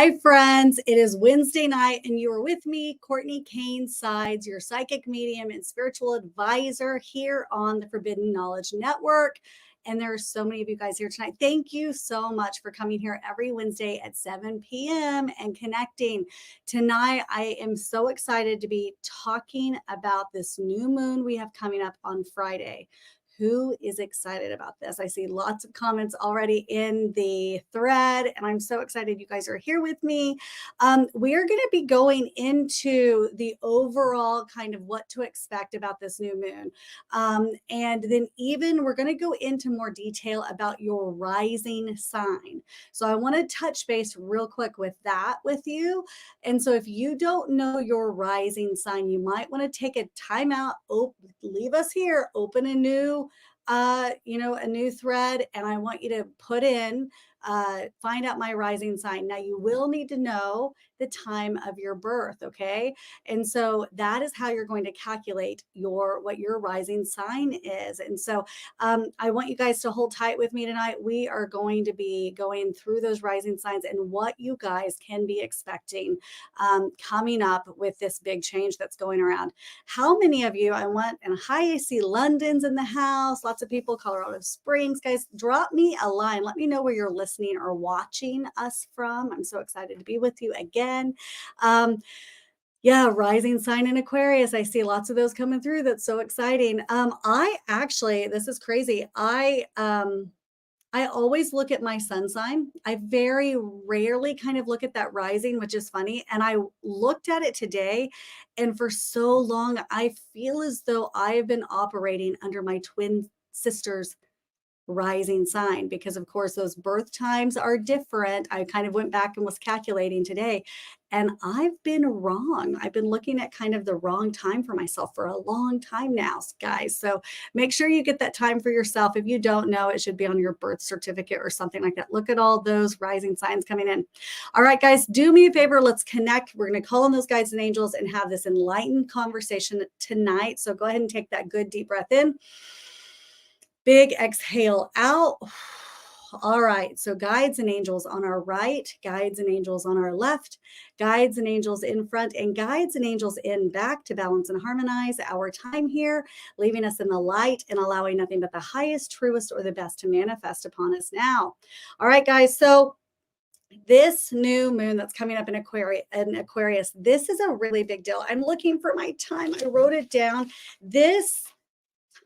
Hi, friends. It is Wednesday night, and you are with me, Cortney Kane Sides, your psychic medium and spiritual advisor here on the Forbidden Knowledge Network. And there are so many of you guys here tonight. Thank you so much for coming here every Wednesday at 7 p.m. and connecting. Tonight, I am so excited to be talking about this new moon we have coming up on Friday. Who is excited about this? I see lots of comments already in the thread, and I'm so excited you guys are here with me. We are going to be going into the overall kind of what to expect about this new moon. And then even we're going to go into more detail about your rising sign. So I want to touch base real quick with that with you. And so if you don't know your rising sign, you might want to take a time out, leave us here, open a new a new thread, and I want you to put in find out my rising sign. Now you will need to know the time of your birth, okay? And so that is how you're going to calculate what your rising sign is. And so I want you guys to hold tight with me tonight. We are going to be going through those rising signs and what you guys can be expecting coming up with this big change that's going around. How many of you, and hi, I see London's in the house, lots of people, Colorado Springs, guys, drop me a line. Let me know where you're listening or watching us from. I'm so excited to be with you again. Yeah, rising sign in Aquarius. I see lots of those coming through. That's so exciting. This is crazy. I always look at my sun sign. I very rarely kind of look at that rising, which is funny. And I looked at it today, and for so long, I feel as though I have been operating under my twin sister's rising sign, because of course those birth times are different. I kind of went back and was calculating today, and I've been wrong. I've been looking at kind of the wrong time for myself for a long time now, guys. So make sure you get that time for yourself. If you don't know, it should be on your birth certificate or something like that. Look at all those rising signs coming in. All right, guys, do me a favor. Let's connect. We're going to call on those guides and angels and have this enlightened conversation tonight. So go ahead and take that good deep breath in. Big exhale out. All right, so guides and angels on our right, guides and angels on our left, guides and angels in front, and guides and angels in back to balance and harmonize our time here, leaving us in the light and allowing nothing but the highest, truest, or the best to manifest upon us now. All right, guys, so this new moon that's coming up in Aquarius, this is a really big deal. I'm looking for my time. I wrote it down. This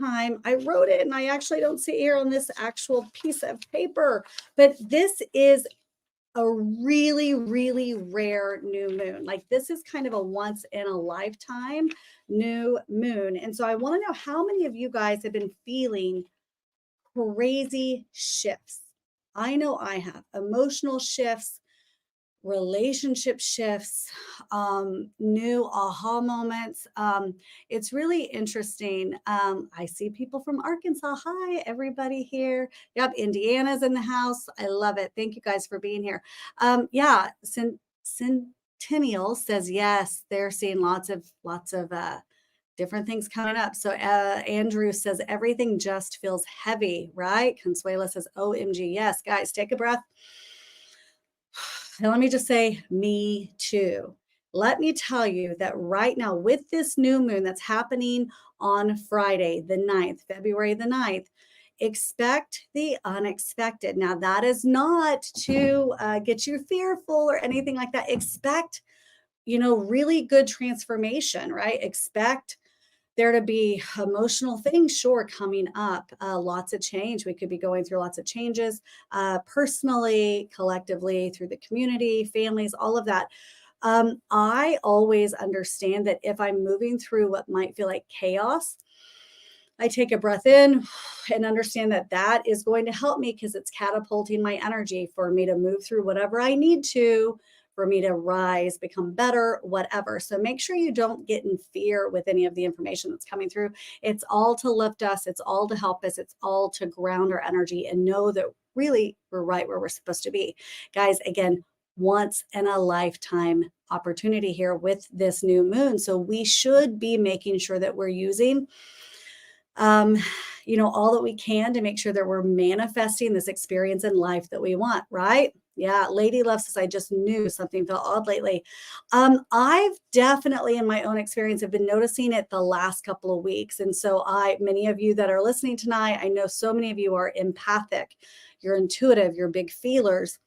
time I wrote it, and I actually don't see it here on this actual piece of paper, but this is a really, really rare new moon. Like, this is kind of a once in a lifetime new moon. And so I want to know how many of you guys have been feeling crazy shifts. I know I have emotional shifts, relationship shifts, new aha moments. It's really interesting. I see people from Arkansas. Hi, everybody here. Yep, Indiana's in the house. I love it. Thank you guys for being here. Centennial says yes, they're seeing lots of different things coming up. So Andrew says everything just feels heavy, right? Consuela says, OMG. Yes, guys, take a breath. Now, let me just say, me too. Let me tell you that right now, with this new moon that's happening on Friday, the 9th, February the 9th, expect the unexpected. Now, that is not to get you fearful or anything like that. Expect, really good transformation, right? Expect there to be emotional things, sure, coming up, lots of change. We could be going through lots of changes, personally, collectively, through the community, families, all of that. I always understand that if I'm moving through what might feel like chaos, I take a breath in and understand that that is going to help me, because it's catapulting my energy for me to move through whatever I need to, for me to rise, become better, whatever. So make sure you don't get in fear with any of the information that's coming through. It's all to lift us. It's all to help us. It's all to ground our energy and know that really we're right where we're supposed to be. Guys, again, once in a lifetime opportunity here with this new moon. So we should be making sure that we're using all that we can to make sure that we're manifesting this experience in life that we want, right? Yeah, Lady Love says, I just knew something felt odd lately. I've definitely, in my own experience, have been noticing it the last couple of weeks. And so many of you that are listening tonight, I know so many of you are empathic, you're intuitive, you're big feelers.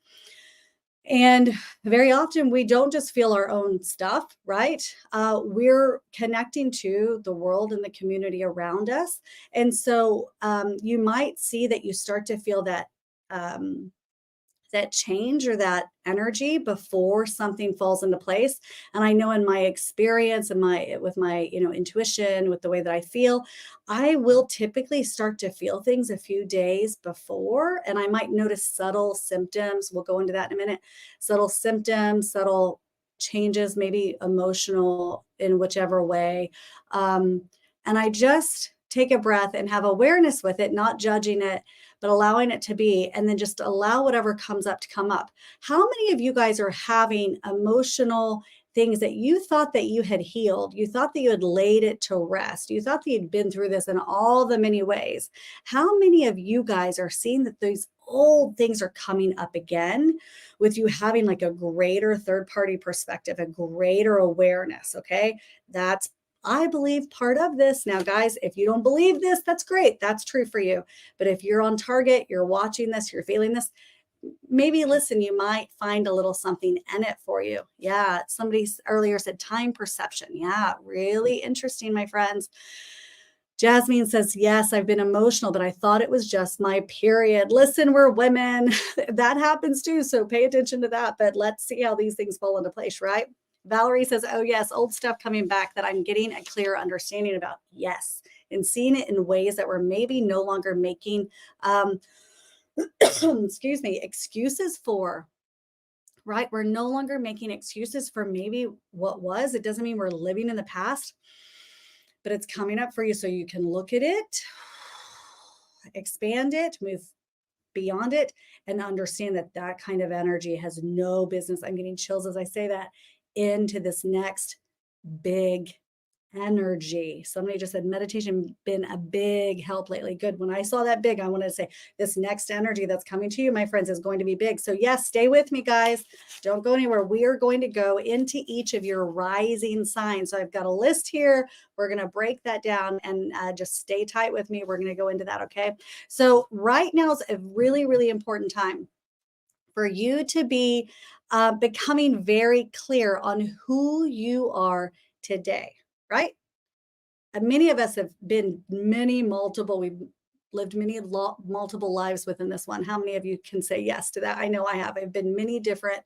And very often we don't just feel our own stuff, right? We're connecting to the world and the community around us. And so you might see that you start to feel um, that change or that energy before something falls into place. And I know in my experience and with my intuition, with the way that I feel, I will typically start to feel things a few days before, and I might notice subtle symptoms. We'll go into that in a minute. Subtle symptoms, subtle changes, maybe emotional in whichever way. And I just take a breath and have awareness with it, not judging it, but allowing it to be, and then just allow whatever comes up to come up. How many of you guys are having emotional things that you thought that you had healed? You thought that you had laid it to rest. You thought that you'd been through this in all the many ways. How many of you guys are seeing that these old things are coming up again with you having like a greater third party perspective, a greater awareness? Okay. That's, I believe, part of this. Now, guys, if you don't believe this, that's great. That's true for you. But if you're on target, you're watching this, you're feeling this, maybe listen, you might find a little something in it for you. Yeah. Somebody earlier said time perception. Yeah. Really interesting, my friends. Jasmine says, yes, I've been emotional, but I thought it was just my period. Listen, we're women. That happens too. So pay attention to that. But let's see how these things fall into place, right? Valerie says, oh, yes, old stuff coming back that I'm getting a clear understanding about. Yes. And seeing it in ways that we're maybe no longer making, excuse me, excuses for, right? We're no longer making excuses for maybe what was. It doesn't mean we're living in the past, but it's coming up for you so you can look at it, expand it, move beyond it, and understand that that kind of energy has no business. I'm getting chills as I say that, into this next big energy. Somebody just said meditation been a big help lately. Good. When I saw that big, I wanted to say this next energy that's coming to you, my friends, is going to be big. So yes, stay with me, guys. Don't go anywhere. We are going to go into each of your rising signs. So I've got a list here. We're going to break that down, and just stay tight with me. We're going to go into that. Okay. So right now is a really, really important time for you to be becoming very clear on who you are today, right? And many of us have been we've lived multiple lives within this one. How many of you can say yes to that? I know I have. I've been many different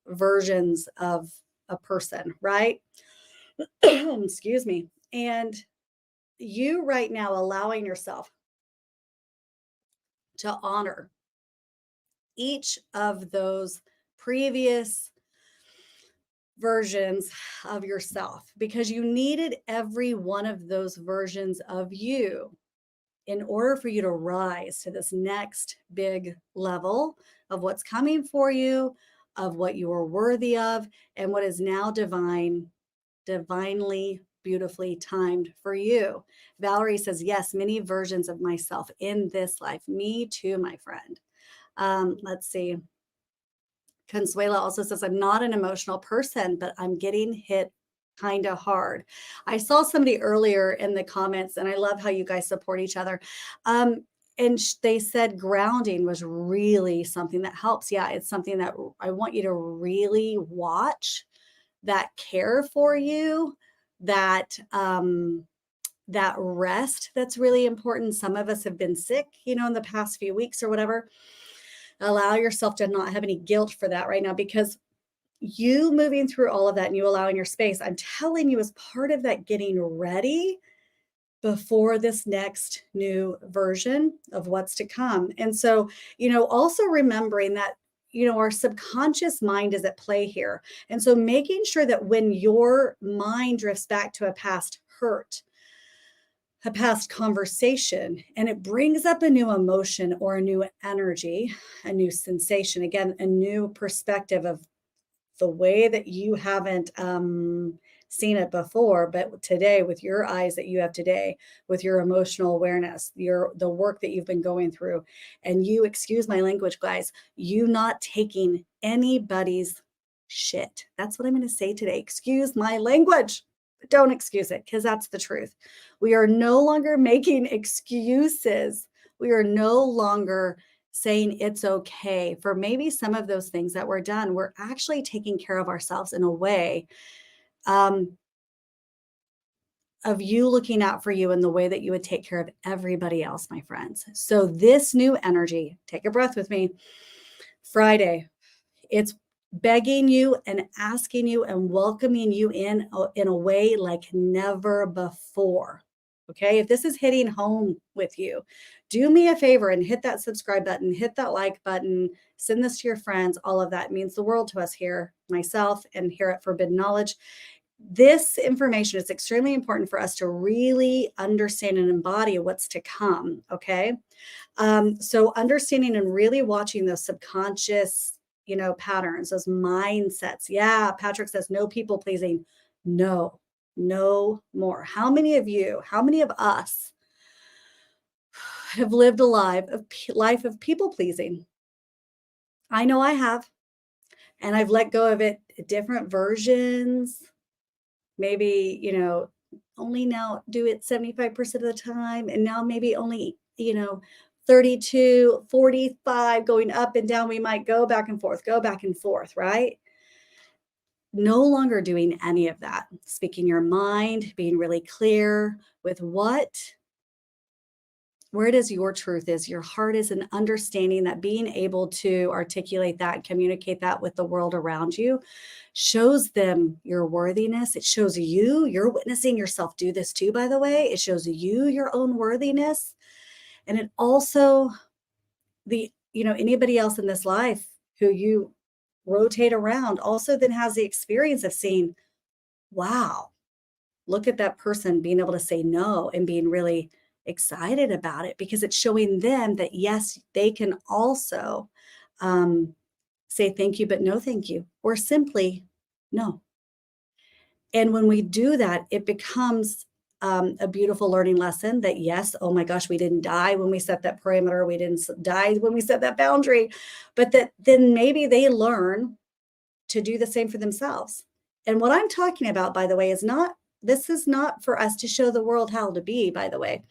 versions of a person, right? Excuse me. And you right now allowing yourself to honor each of those previous versions of yourself, because you needed every one of those versions of you in order for you to rise to this next big level of what's coming for you, of what you are worthy of, and what is now divinely, beautifully timed for you. Valerie says, yes, many versions of myself in this life. Me too, my friend. Let's see. Consuela also says, I'm not an emotional person, but I'm getting hit kind of hard. I saw somebody earlier in the comments, and I love how you guys support each other. And they said grounding was really something that helps. Yeah, it's something that I want you to really watch, that care for you, that that rest that's really important. Some of us have been sick, in the past few weeks or whatever. Allow yourself to not have any guilt for that right now, because you moving through all of that and you allowing your space, I'm telling you, is part of that getting ready before this next new version of what's to come. And so, also remembering that, our subconscious mind is at play here. And so making sure that when your mind drifts back to a past hurt, a past conversation, and it brings up a new emotion or a new energy, a new sensation, again, a new perspective of the way that you haven't seen it before, but today, with your eyes that you have today, with your emotional awareness, the work that you've been going through, and you, excuse my language, guys, you not taking anybody's shit. That's what I'm going to say today. Excuse my language. But don't excuse it, because that's the truth. We are no longer making excuses. We are no longer saying it's okay for maybe some of those things that were done. We're actually taking care of ourselves in a way um, of you looking out for you in the way that you would take care of everybody else, my friends. So this new energy, take a breath with me. Friday, it's begging you and asking you and welcoming you in a way like never before. Okay, if this is hitting home with you, do me a favor and hit that subscribe button, hit that like button, send this to your friends. All of that means the world to us here, myself, and here at Forbidden Knowledge. This information is extremely important for us to really understand and embody what's to come. Okay, so understanding and really watching those subconscious, patterns, those mindsets. Yeah, Patrick says no people pleasing. No, no more. How many of us have lived a life of people pleasing? I know I have, and I've let go of it, different versions. Maybe, only now do it 75% of the time, and now maybe only, 32, 45, going up and down. We might go back and forth, right? No longer doing any of that. Speaking your mind, being really clear with where it is your truth is, your heart is, and understanding that being able to articulate that, communicate that with the world around you shows them your worthiness. It shows you're witnessing yourself do this too, by the way. It shows you your own worthiness. And it also, anybody else in this life who you rotate around also then has the experience of seeing, wow, look at that person being able to say no and being really excited about it, because it's showing them that yes, they can also say thank you, but no thank you, or simply no. And when we do that, it becomes a beautiful learning lesson that yes, oh my gosh, we didn't die when we set that parameter, we didn't die when we set that boundary, but that then maybe they learn to do the same for themselves. And what I'm talking about, by the way, this is not for us to show the world how to be, by the way.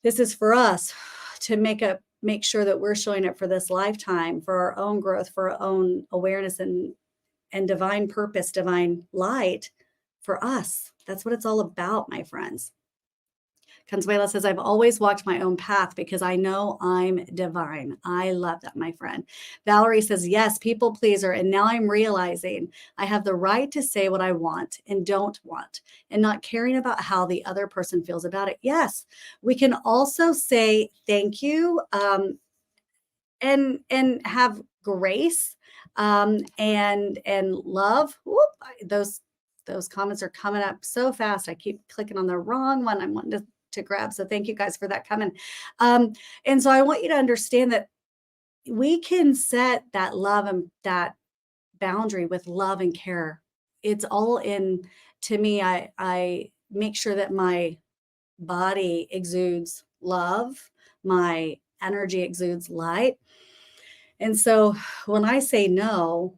This is for us to make sure that we're showing up for this lifetime, for our own growth, for our own awareness and divine purpose, divine light for us. That's what it's all about, my friends. Consuela says, I've always walked my own path because I know I'm divine. I love that, my friend. Valerie says, yes, people pleaser. And now I'm realizing I have the right to say what I want and don't want, and not caring about how the other person feels about it. Yes, we can also say thank you and have grace and love. Whoop, those comments are coming up so fast. I keep clicking on the wrong one. I'm wanting to grab. So thank you guys for that coming. And so I want you to understand that we can set that love and that boundary with love and care. It's all in, to me, I make sure that my body exudes love, my energy exudes light. And so when I say no,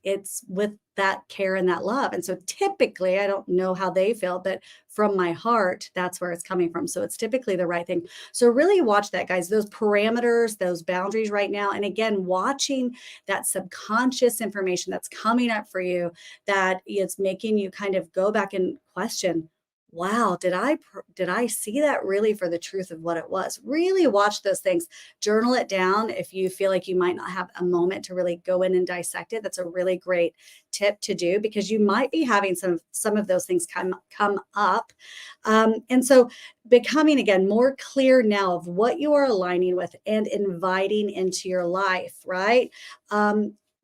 it's with that care and that love. And so typically, I don't know how they feel, but from my heart, that's where it's coming from. So it's typically the right thing. So really watch that, guys, those parameters, those boundaries right now. And again, watching that subconscious information that's coming up for you, that is making you kind of go back and question, wow, did I see that really for the truth of what it was? Really watch those things. Journal it down if you feel like you might not have a moment to really go in and dissect it. That's a really great tip to do, because you might be having some of those things come up. And so becoming, again, more clear now of what you are aligning with and inviting into your life, right?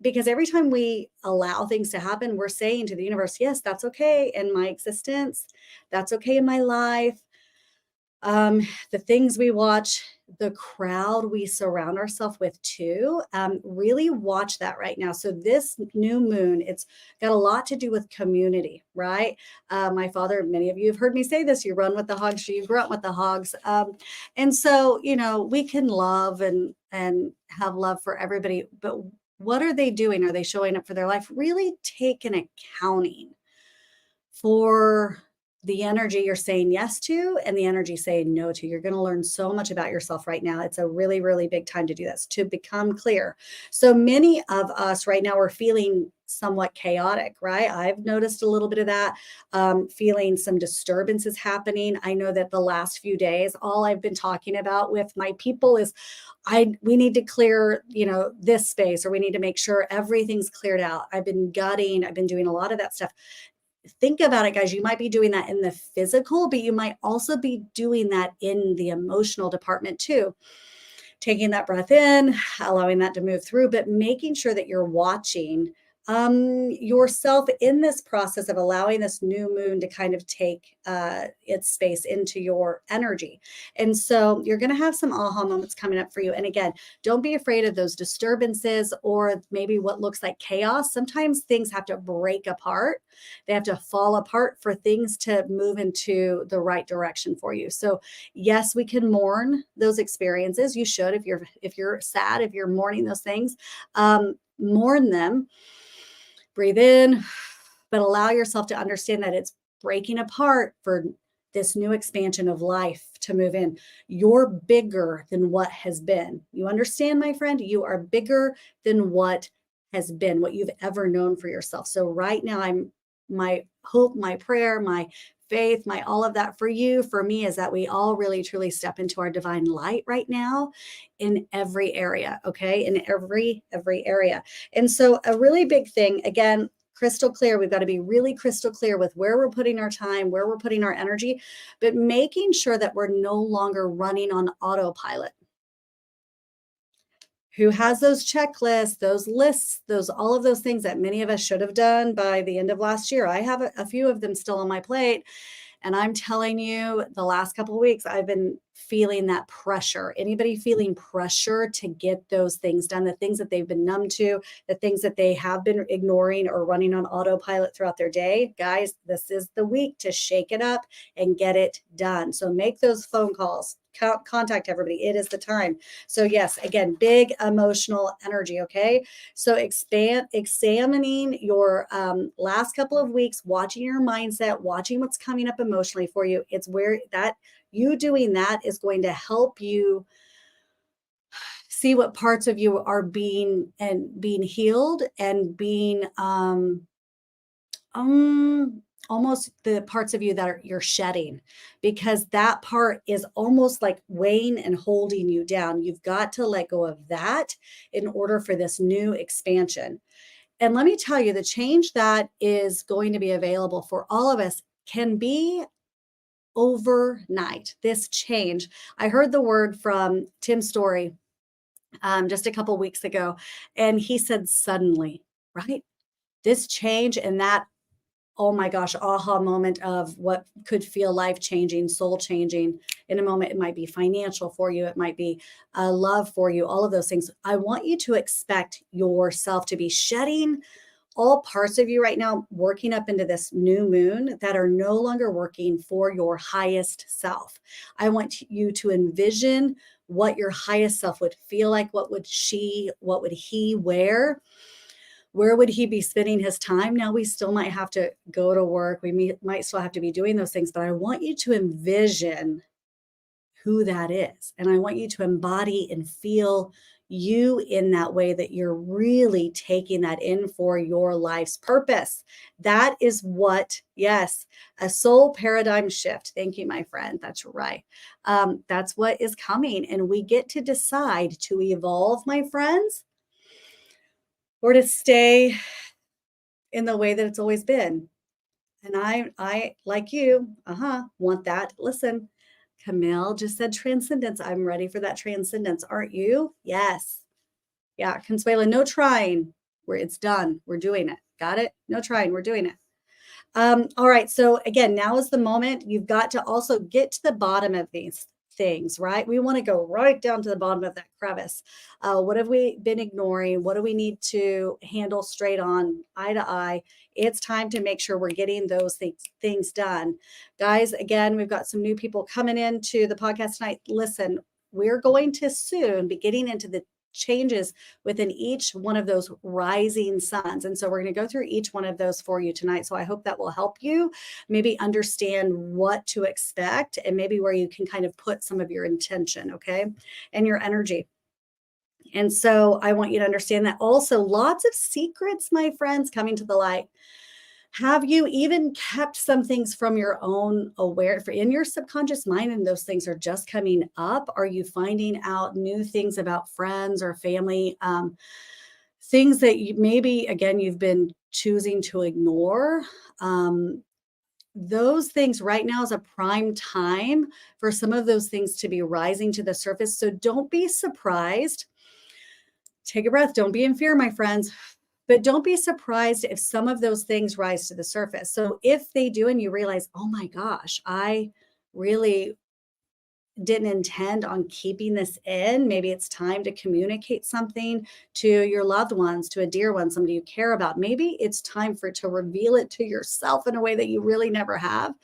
Because every time we allow things to happen, we're saying to the universe, yes, that's okay in my existence. That's okay in my life. The things we watch, the crowd we surround ourselves with too. Really watch that right now. So this new moon, it's got a lot to do with community, right? My father, many of you have heard me say this, you run with the hogs, you grew up with the hogs. And so, you know, we can love and have love for everybody, but what are they doing? Are they showing up for their life? Really take an accounting for the energy you're saying yes to and the energy saying no to. You're going to learn so much about yourself right now. It's a really, really big time to do this, to become clear. So many of us right now are feeling somewhat chaotic, right? I've noticed a little bit of that, feeling some disturbances happening. I know that the last few days, all I've been talking about with my people is we need to clear, you know, this space, or we need to make sure everything's cleared out. I've been gutting, I've been doing a lot of that stuff. Think about it, guys. You might be doing that in the physical, but you might also be doing that in the emotional department too. Taking that breath in, allowing that to move through, but making sure that you're watching yourself in this process of allowing this new moon to kind of take its space into your energy. And so you're going to have some aha moments coming up for you. And again, don't be afraid of those disturbances or maybe what looks like chaos. Sometimes things have to break apart. They have to fall apart for things to move into the right direction for you. So yes, we can mourn those experiences. You should, if you're sad, if you're mourning those things, mourn them. Breathe in, but allow yourself to understand that it's breaking apart for this new expansion of life to move in. You're bigger than what has been. You understand, my friend? You are bigger than what has been, what you've ever known for yourself. So right now, my hope, my prayer, my faith, my all of that for you, for me, is that we all really truly step into our divine light right now in every area, okay? In every area. And so a really big thing, again, crystal clear, we've got to be really crystal clear with where we're putting our time, where we're putting our energy, but making sure that we're no longer running on autopilot. Who has those checklists, those lists, those all of those things that many of us should have done by the end of last year? I have a few of them still on my plate. And I'm telling you, the last couple of weeks, I've been feeling that pressure. Anybody feeling pressure to get those things done, the things that they've been numb to, the things that they have been ignoring or running on autopilot throughout their day? Guys, this is the week to shake it up and get it done. So make those phone calls. Contact everybody. It is the time. So yes, again, big emotional energy. Okay. So examining your last couple of weeks, watching your mindset, watching what's coming up emotionally for you. It's where that you doing that is going to help you see what parts of you are being healed and being almost the parts of you that you're shedding, because that part is almost like weighing and holding you down. You've got to let go of that in order for this new expansion. And let me tell you, the change that is going to be available for all of us can be overnight. This change, I heard the word from Tim Story just a couple weeks ago, and he said suddenly, right? This change and that, oh my gosh, aha moment of what could feel life changing, soul changing in a moment. It might be financial for you. It might be love for you, all of those things. I want you to expect yourself to be shedding all parts of you right now, working up into this new moon that are no longer working for your highest self. I want you to envision what your highest self would feel like. What would he wear? Where would he be spending his time? Now, we still might have to go to work. We might still have to be doing those things, but I want you to envision who that is. And I want you to embody and feel you in that way, that you're really taking that in for your life's purpose. That is what, yes, a soul paradigm shift. Thank you, my friend. That's right. That's what is coming. And we get to decide to evolve, my friends, or to stay in the way that it's always been. And I like you, want that. Listen, Camille just said transcendence. I'm ready for that transcendence. Aren't you? Yes. Yeah, Consuela, no trying. It's done. We're doing it. Got it? No trying. We're doing it. All right. So again, now is the moment. You've got to also get to the bottom of these things, right? We want to go right down to the bottom of that crevice. What have we been ignoring? What do we need to handle straight on, eye to eye? It's time to make sure we're getting those things done. Guys, again, we've got some new people coming into the podcast tonight. Listen, we're going to soon be getting into the changes within each one of those rising suns. And so we're going to go through each one of those for you tonight. So I hope that will help you maybe understand what to expect and maybe where you can kind of put some of your intention, okay, and your energy. And so I want you to understand that also lots of secrets, my friends, coming to the light. Have you even kept some things from your own aware in your subconscious mind and those things are just coming up? Are you finding out new things about friends or family? Things that you maybe again you've been choosing to ignore. Those things right now is a prime time for some of those things to be rising to the surface. So don't be surprised. Take a breath. Don't be in fear, my friends. But don't be surprised if some of those things rise to the surface. So if they do, and you realize, oh my gosh, I really didn't intend on keeping this in, maybe it's time to communicate something to your loved ones, to a dear one, somebody you care about. Maybe it's time for to reveal it to yourself in a way that you really never have.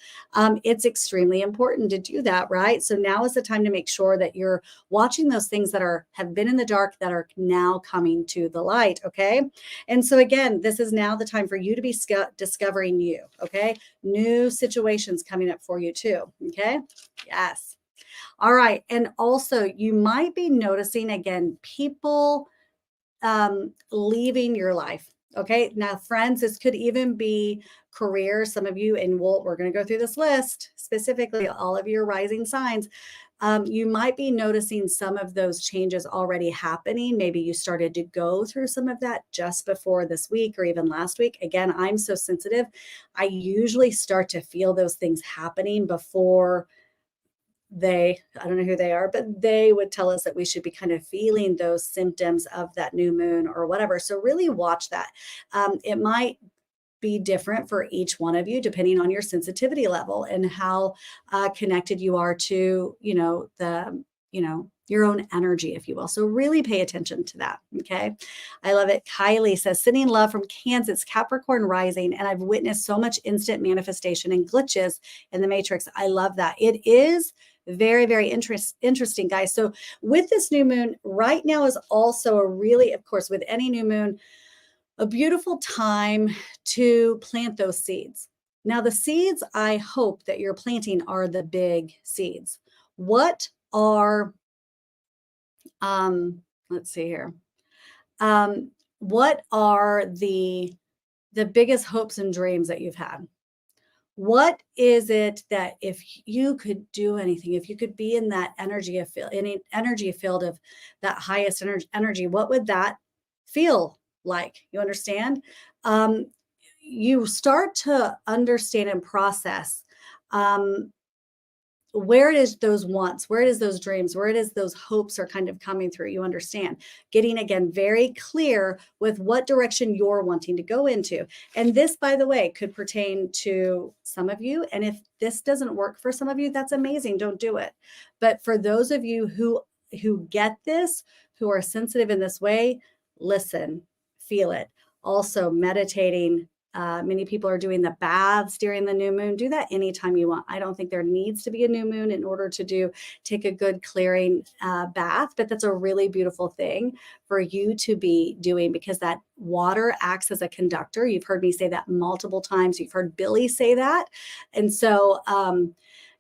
It's extremely important to do that, right? So now is the time to make sure that you're watching those things that have been in the dark that are now coming to the light, okay? And so again, this is now the time for you to be discovering you, okay? New situations coming up for you too, okay? Yes. All right. And also, you might be noticing again people leaving your life. Okay. Now, friends, this could even be career. Some of you, and we're going to go through this list specifically, all of your rising signs. You might be noticing some of those changes already happening. Maybe you started to go through some of that just before this week or even last week. Again, I'm so sensitive. I usually start to feel those things happening before I don't know who they are, but they would tell us that we should be kind of feeling those symptoms of that new moon or whatever. So really watch that. It might be different for each one of you depending on your sensitivity level and how connected you are to, your own energy, if you will. So really pay attention to that. Okay. I love it. Kylie says, sending love from Kansas, Capricorn rising. And I've witnessed so much instant manifestation and glitches in the matrix. I love that. It is very, very interesting, guys. So with this new moon right now is also a really, of course, with any new moon, a beautiful time to plant those seeds. Now, the seeds I hope that you're planting are the big seeds. What are let's see here. What are the biggest hopes and dreams that you've had? What is it that if you could do anything, if you could be in that energy field of that highest energy, what would that feel like? You understand? You start to understand and process where it is those wants, where it is those dreams, where it is those hopes are kind of coming through. You understand, getting again very clear with what direction you're wanting to go into. And this, by the way, could pertain to some of you. And if this doesn't work for some of you, that's amazing. Don't do it. But for those of you who get this, who are sensitive in this way, listen, feel it. Also, meditating. Many people are doing the baths during the new moon. Do that anytime you want. I don't think there needs to be a new moon in order to take a good clearing bath, but that's a really beautiful thing for you to be doing because that water acts as a conductor. You've heard me say that multiple times. You've heard Billy say that. And so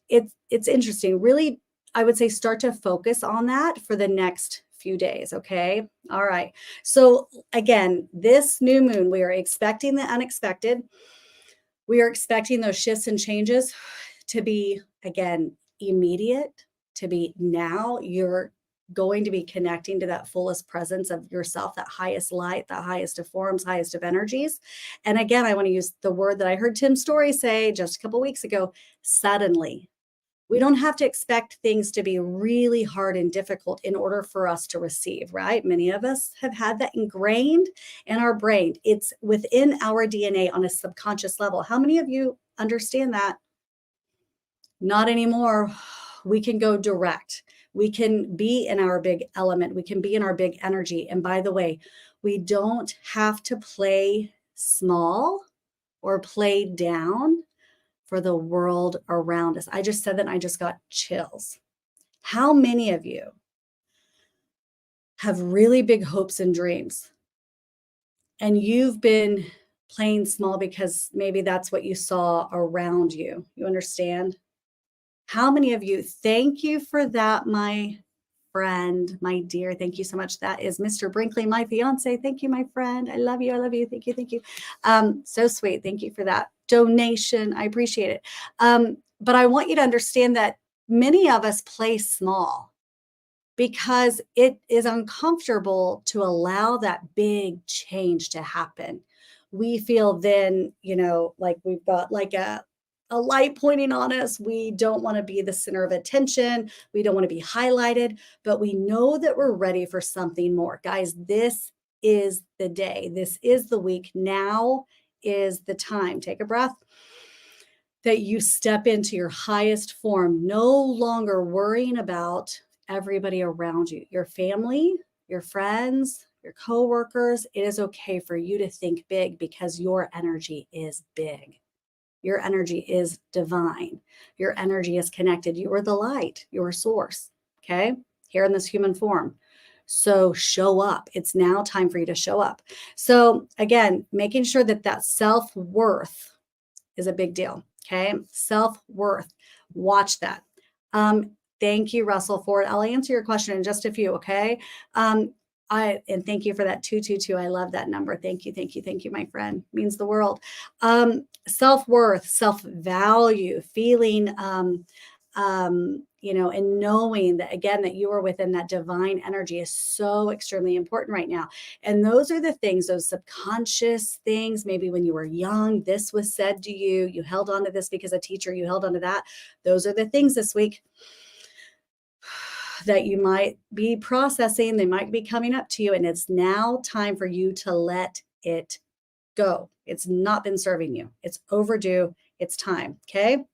it's interesting. Really, I would say start to focus on that for the next few days. Okay. All right. So again, this new moon, we are expecting the unexpected. We are expecting those shifts and changes to be, again, immediate, to be now. You're going to be connecting to that fullest presence of yourself, that highest light, the highest of forms, highest of energies. And again, I want to use the word that I heard Tim Story say just a couple of weeks ago, suddenly. We don't have to expect things to be really hard and difficult in order for us to receive, right? Many of us have had that ingrained in our brain. It's within our DNA on a subconscious level. How many of you understand that? Not anymore. We can go direct. We can be in our big element. We can be in our big energy. And by the way, we don't have to play small or play down for the world around us. I just said that and I just got chills. How many of you have really big hopes and dreams and you've been playing small because maybe that's what you saw around you? You understand? How many of you, thank you for that, my friend, my dear. Thank you so much. That is Mr. Brinkley, my fiance. Thank you, my friend. I love you. I love you. Thank you. Thank you. So sweet. Thank you for that donation. I appreciate it. But I want you to understand that many of us play small because it is uncomfortable to allow that big change to happen. We feel then, like we've got like a light pointing on us. We don't want to be the center of attention. We don't want to be highlighted, but we know that we're ready for something more. Guys, this is the day. This is the week. Now is the time. Take a breath. That you step into your highest form, no longer worrying about everybody around you, your family, your friends, your coworkers. It is okay for you to think big because your energy is big. Your energy is divine. Your energy is connected. You are the light, your source, okay? Here in this human form. So show up. It's now time for you to show up. So again, making sure that that self-worth is a big deal, okay? Self-worth. Watch that. Thank you, Russell, for it. I'll answer your question in just a few, okay? And thank you for that 222. I love that number. Thank you, thank you, thank you, my friend. Means the world. Self-worth, self-value, feeling, and knowing that again, that you are within that divine energy is so extremely important right now. And those are the things, those subconscious things, maybe when you were young, this was said to you, you held on to this because a teacher, you held on to that. Those are the things this week that you might be processing. They might be coming up to you. And it's now time for you to let it go. It's not been serving you. It's overdue. It's time. Okay.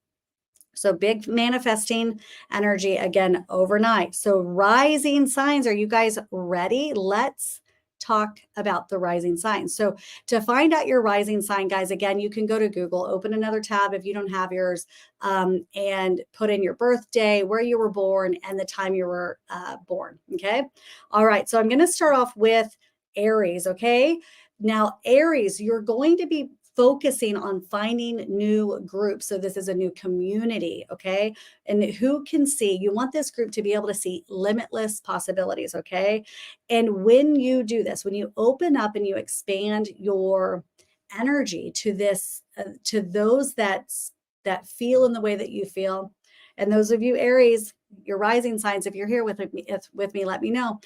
So big manifesting energy again overnight. So rising signs, are you guys ready? Let's talk about the rising signs. So to find out your rising sign, guys, again, you can go to Google, open another tab if you don't have yours, and put in your birthday, where you were born, and the time you were born. Okay. All right. So I'm going to start off with Aries. Okay. Now, Aries, you're going to be focusing on finding new groups. So this is a new community, okay? And who can see, you want this group to be able to see limitless possibilities, okay? And when you do this, when you open up and you expand your energy to this, to those that feel in the way that you feel, and those of you Aries, your rising signs, if you're here with me, let me know.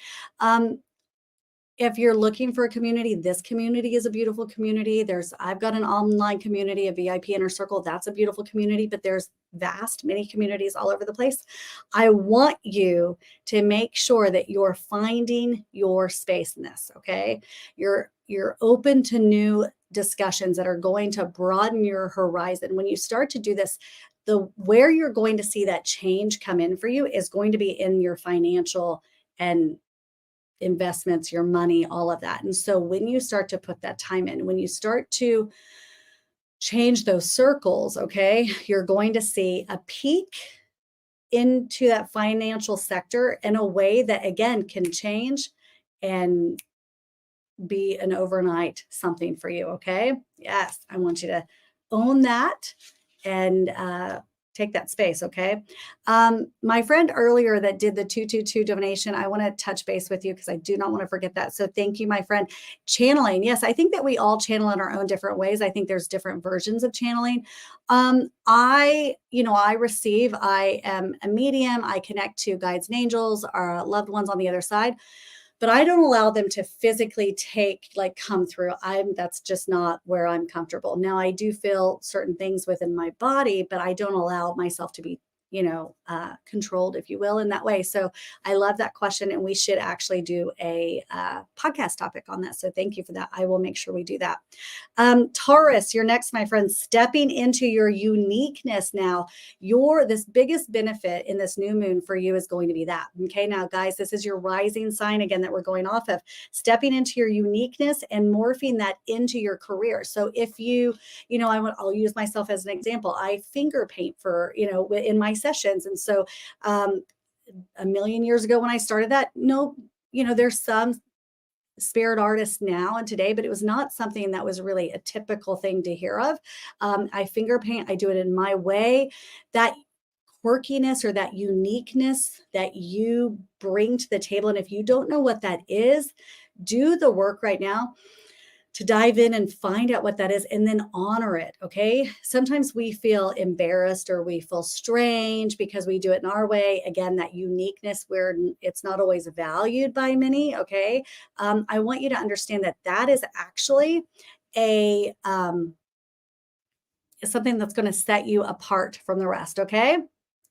If you're looking for a community, this community is a beautiful community. I've got an online community, a VIP inner circle. That's a beautiful community, but there's many communities all over the place. I want you to make sure that you're finding your space in this, okay? You're open to new discussions that are going to broaden your horizon. When you start to do this, where you're going to see that change come in for you is going to be in your financial and investments, your money, all of that. And so when you start to put that time in, when you start to change those circles, okay, you're going to see a peak into that financial sector in a way that again can change and be an overnight something for you. Okay. Yes. I want you to own that and take that space. Okay. My friend earlier that did the 222 donation, I want to touch base with you because I do not want to forget that. So thank you, my friend. Channeling. Yes. I think that we all channel in our own different ways. I think there's different versions of channeling. I am a medium. I connect to guides and angels, our loved ones on the other side, but I don't allow them to physically come through. That's just not where I'm comfortable. Now I do feel certain things within my body, but I don't allow myself to be controlled, if you will, in that way. So I love that question, and we should actually do a podcast topic on that. So thank you for that. I will make sure we do that. Taurus, you're next, my friend. Stepping into your uniqueness now. This biggest benefit in this new moon for you is going to be that. Okay, now guys, this is your rising sign again that we're going off of. Stepping into your uniqueness and morphing that into your career. So if I'll use myself as an example. I finger paint for, in my sessions. And so a million years ago when I started that, there's some spirit artists now and today, but it was not something that was really a typical thing to hear of. I finger paint, I do it in my way. That quirkiness or that uniqueness that you bring to the table. And if you don't know what that is, do the work right now to dive in and find out what that is and then honor it. Okay. Sometimes we feel embarrassed or we feel strange because we do it in our way. Again, that uniqueness where it's not always valued by many. Okay. I want you to understand that that is actually something that's going to set you apart from the rest. Okay.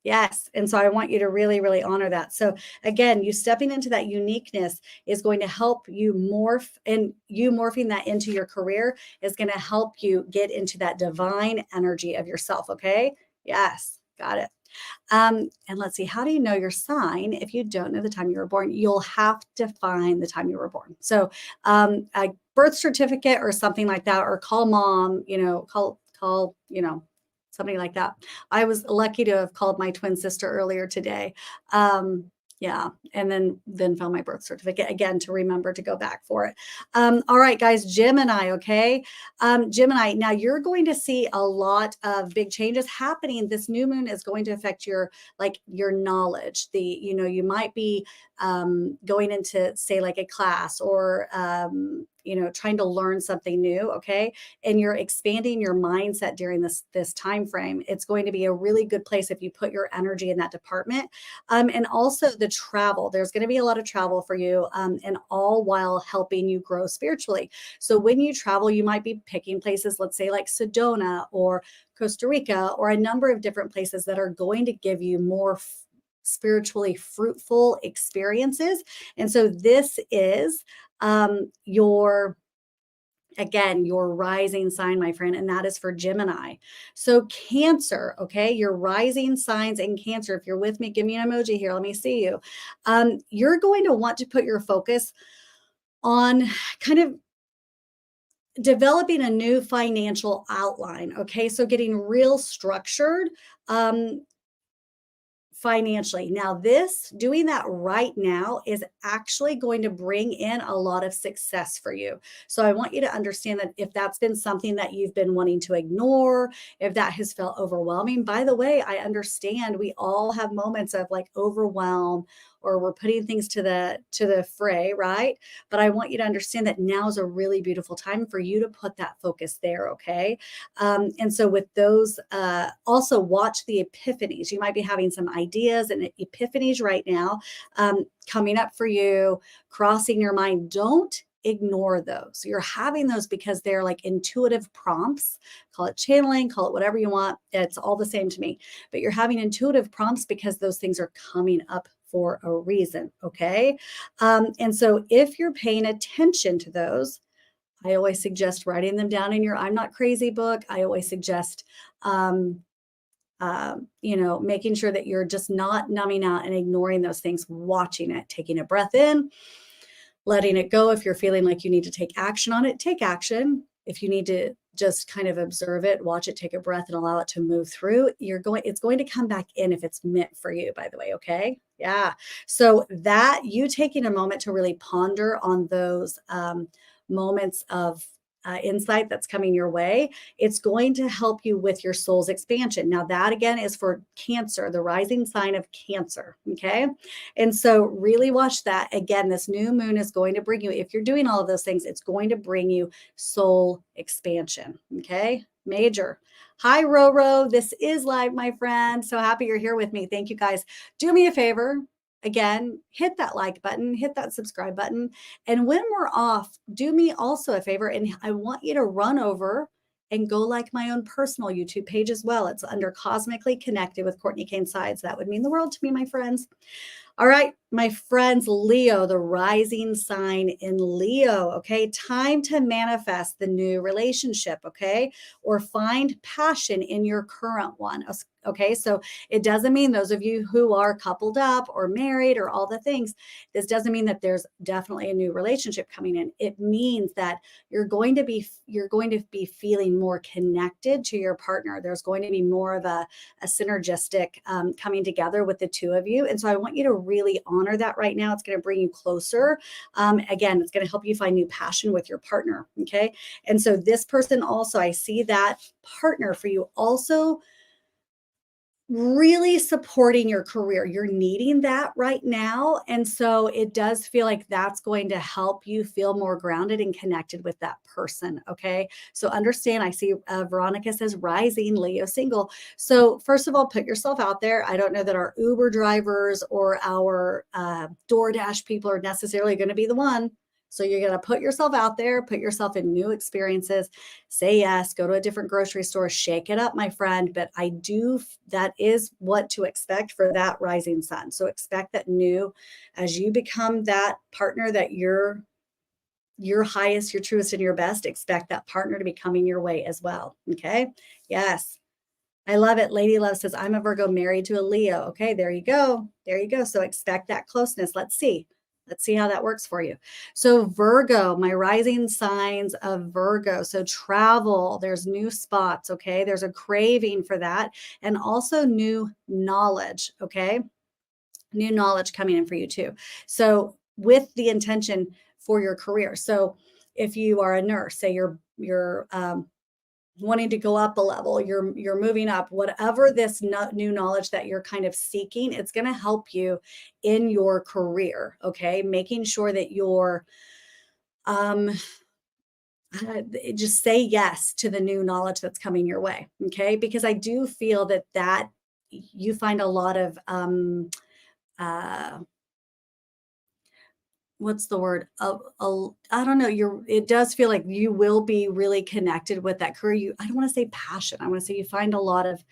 Yes. And so I want you to really, really honor that. So again, you stepping into that uniqueness is going to help you morph, and you morphing that into your career is going to help you get into that divine energy of yourself. Okay. Yes. Got it. And let's see, how do you know your sign? If you don't know the time you were born, you'll have to find the time you were born. So a birth certificate or something like that, or call mom, call, something like that. I was lucky to have called my twin sister earlier today. Yeah. And then found my birth certificate again to remember to go back for it. All right, guys, Gemini. Okay. Gemini. Now you're going to see a lot of big changes happening. This new moon is going to affect your knowledge. You might be going into, say, like a class or, trying to learn something new. Okay. And you're expanding your mindset during this time frame. It's going to be a really good place if you put your energy in that department. And also the travel, there's going to be a lot of travel for you, and all while helping you grow spiritually. So when you travel, you might be picking places, let's say like Sedona or Costa Rica, or a number of different places that are going to give you more spiritually fruitful experiences. And so this is your rising sign, my friend, and that is for Gemini. So Cancer, okay, your rising signs in Cancer. If you're with me, give me an emoji here. Let me see you. You're going to want to put your focus on kind of developing a new financial outline. Okay, so getting real structured. Financially. Now, doing that right now is actually going to bring in a lot of success for you. So I want you to understand that if that's been something that you've been wanting to ignore, if that has felt overwhelming, by the way, I understand we all have moments of like overwhelm, or we're putting things to the fray, right? But I want you to understand that now is a really beautiful time for you to put that focus there, okay? And so with those, also watch the epiphanies. You might be having some ideas and epiphanies right now coming up for you, crossing your mind. Don't ignore those. You're having those because they're like intuitive prompts. Call it channeling, call it whatever you want. It's all the same to me. But you're having intuitive prompts because those things are coming up for a reason, okay? And so if you're paying attention to those, I always suggest writing them down in your I'm Not Crazy book. I always suggest, making sure that you're just not numbing out and ignoring those things, watching it, taking a breath in, letting it go. If you're feeling like you need to take action on it, take action. If you need to just kind of observe it, watch it, take a breath and allow it to move through, it's going to come back in if it's meant for you, by the way. Okay. Yeah. So that you taking a moment to really ponder on those moments of insight that's coming your way, it's going to help you with your soul's expansion. Now, that again is for Cancer, the rising sign of Cancer. Okay. And so really watch that. Again, this new moon is going to bring you, if you're doing all of those things, it's going to bring you soul expansion. Okay. Major. Hi, Roro. This is live, my friend. So happy you're here with me. Thank you, guys. Do me a favor. Again, hit that like button, hit that subscribe button. And when we're off, do me also a favor. And I want you to run over and go like my own personal YouTube page as well. It's under Cosmically Connected with Cortney Kane Sides. That would mean the world to me, my friends. All right, my friends, Leo, the rising sign in Leo, okay? Time to manifest the new relationship, okay? Or find passion in your current one, okay? So it doesn't mean those of you who are coupled up or married or all the things, this doesn't mean that there's definitely a new relationship coming in. It means that you're going to be feeling more connected to your partner. There's going to be more of a synergistic coming together with the two of you. And so I want you to really honor that right now. It's going to bring you closer. Again, it's going to help you find new passion with your partner. Okay. And so this person also, I see that partner for you also really supporting your career. You're needing that right now. And so it does feel like that's going to help you feel more grounded and connected with that person. Okay. So understand, I see Veronica says rising Leo single. So first of all, put yourself out there. I don't know that our Uber drivers or our DoorDash people are necessarily going to be the one. So you're going to put yourself out there, put yourself in new experiences, say yes, go to a different grocery store, shake it up, my friend. But that is what to expect for that rising sun. So expect that new as you become that partner that you're your highest, your truest, and your best, expect that partner to be coming your way as well. Okay. Yes. I love it. Lady Love says, I'm a Virgo married to a Leo. Okay, there you go. There you go. So expect that closeness. Let's see. Let's see how that works for you. So Virgo, my rising signs of Virgo. So travel, there's new spots. Okay, there's a craving for that. And also new knowledge. Okay, new knowledge coming in for you too. So with the intention for your career. So if you are a nurse, say you're wanting to go up a level, you're moving up, whatever this new knowledge that you're kind of seeking, it's going to help you in your career. Okay, making sure that you're um just say yes to the new knowledge that's coming your way. Okay, because I do feel that you find a lot of uh what's the word? I don't know. It does feel like you will be really connected with that career. I don't want to say passion. I want to say you find a lot of